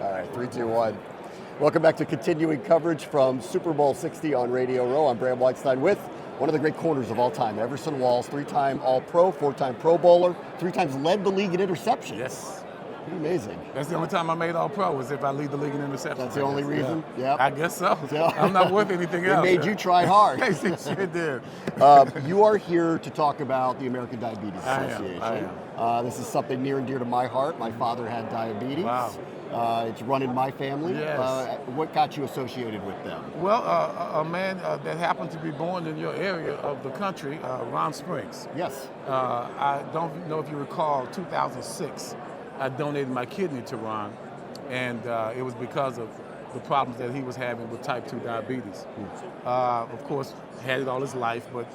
All right, 3, 2, 1. Welcome back to continuing coverage from Super Bowl 60 on Radio Row. I'm Bram Whitestein with one of the great corners of all time, Everson Walls, 3-time All-Pro, 4-time Pro Bowler, 3 times led the league in interceptions. Yes. Pretty amazing. That's the only time I made All-Pro was if I lead the league in interceptions. That's the only reason? Yeah. I guess so. Yeah. I'm not worth anything else. It made you try hard. It sure did. You are here to talk about the American Diabetes Association. I am. This is something near and dear to my heart. My father had diabetes. Wow. It's run in my family. Yes. What got you associated with them? Well, a man that happened to be born in your area of the country, Ron Springs. Yes. I don't know if you recall, 2006, I donated my kidney to Ron, and it was because of the problems that he was having with type 2 diabetes. Of course, had it all his life, but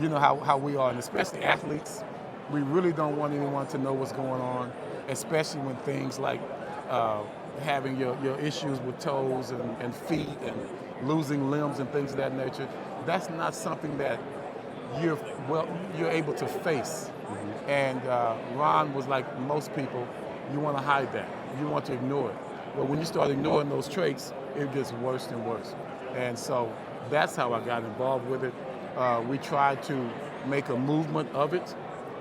you know how we are, and especially athletes, we really don't want anyone to know what's going on, especially when things like having your issues with toes and feet and losing limbs and things of that nature. That's not something that you're able to face. Mm-hmm. And Ron was like most people, you want to hide that. You want to ignore it. But when you start ignoring those traits, it gets worse and worse. And so that's how I got involved with it. We tried to make a movement of it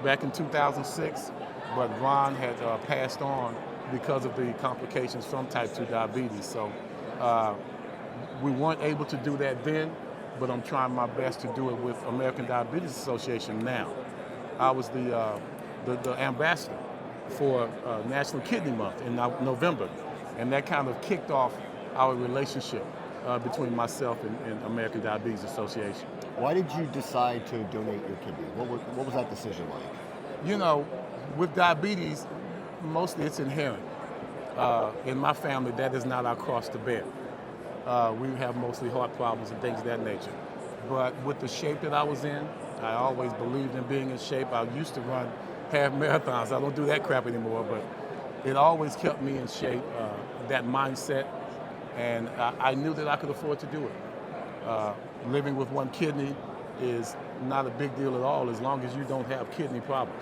back in 2006, but Ron had passed on because of the complications from type 2 diabetes. So we weren't able to do that then, but I'm trying my best to do it with American Diabetes Association now. I was the ambassador for National Kidney Month in November, and that kind of kicked off our relationship between myself and American Diabetes Association. Why did you decide to donate your kidney? What was that decision like? You know, with diabetes, mostly it's inherent. In my family, that is not our cross to bear. We have mostly heart problems and things of that nature. But with the shape that I was in, I always believed in being in shape. I used to run half marathons. I don't do that crap anymore, but it always kept me in shape, that mindset, and I knew that I could afford to do it. Living with one kidney is not a big deal at all as long as you don't have kidney problems.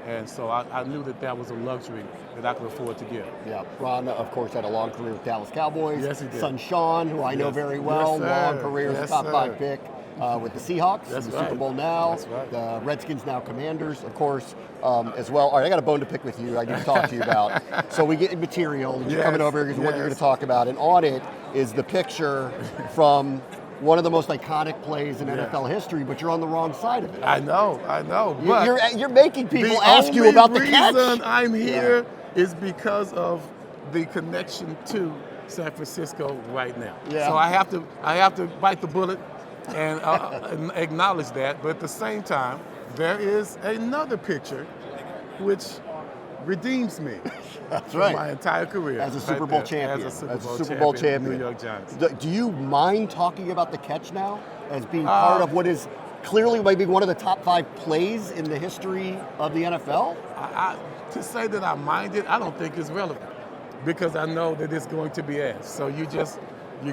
And so I knew that was a luxury that I could afford to get. Yeah, Ron, of course, had a long career with Dallas Cowboys. Yes, he did. Son Sean, who I know very well, long career as a top 5 pick with the Seahawks, That's in the right. Super Bowl now. That's right. The Redskins now Commanders, of course, as well. All right, I got a bone to pick with you. I need to talk to you about. So we get material. You're coming over here because what you're going to talk about, and on it is the picture from one of the most iconic plays in NFL history, but you're on the wrong side of it. I know. But you're making people ask you about the catch. The reason I'm here is because of the connection to San Francisco right now. Yeah. So I have to bite the bullet and acknowledge that. But at the same time, there is another picture which redeems me. That's right. My entire career. As a Super Bowl champion. As a Super Bowl champion. New York Giants. Do you mind talking about the catch now as being part of what is clearly maybe one of the top 5 plays in the history of the NFL? To say that I mind it, I don't think is relevant because I know that it's going to be asked. So you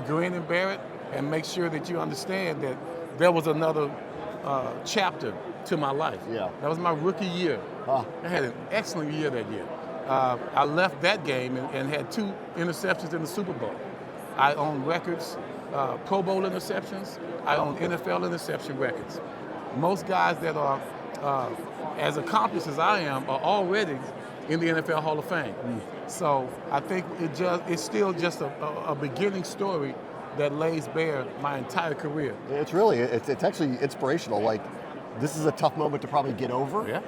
grin and bear it and make sure that you understand that there was another chapter to my life. Yeah. That was my rookie year. I had an excellent year that year. I left that game and had 2 interceptions in the Super Bowl. I own records, Pro Bowl interceptions. I own NFL interception records. Most guys that are as accomplished as I am are already in the NFL Hall of Fame. So I think it's still just a beginning story that lays bare my entire career. It's actually inspirational. Like, this is a tough moment to probably get over. Yeah.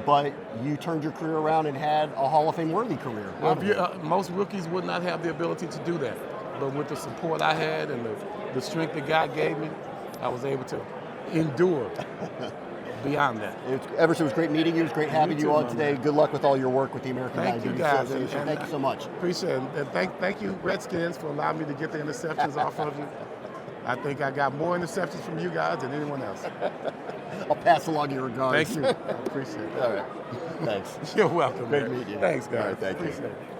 But you turned your career around and had a Hall of Fame worthy career. Well, most rookies would not have the ability to do that. But with the support I had and the strength that God gave me, I was able to endure beyond that. Everson, it was great meeting you. It was great having you on today. Man. Good luck with all your work with the American Diabetes Association. Thank you so much. Appreciate it. And thank you, Redskins, for allowing me to get the interceptions off of you. I think I got more interceptions from you guys than anyone else. I'll pass along your regards. Thank you. I appreciate it. All right. Thanks. You're welcome. Great meeting you. Thanks, guys. All right, thank you. Appreciate it.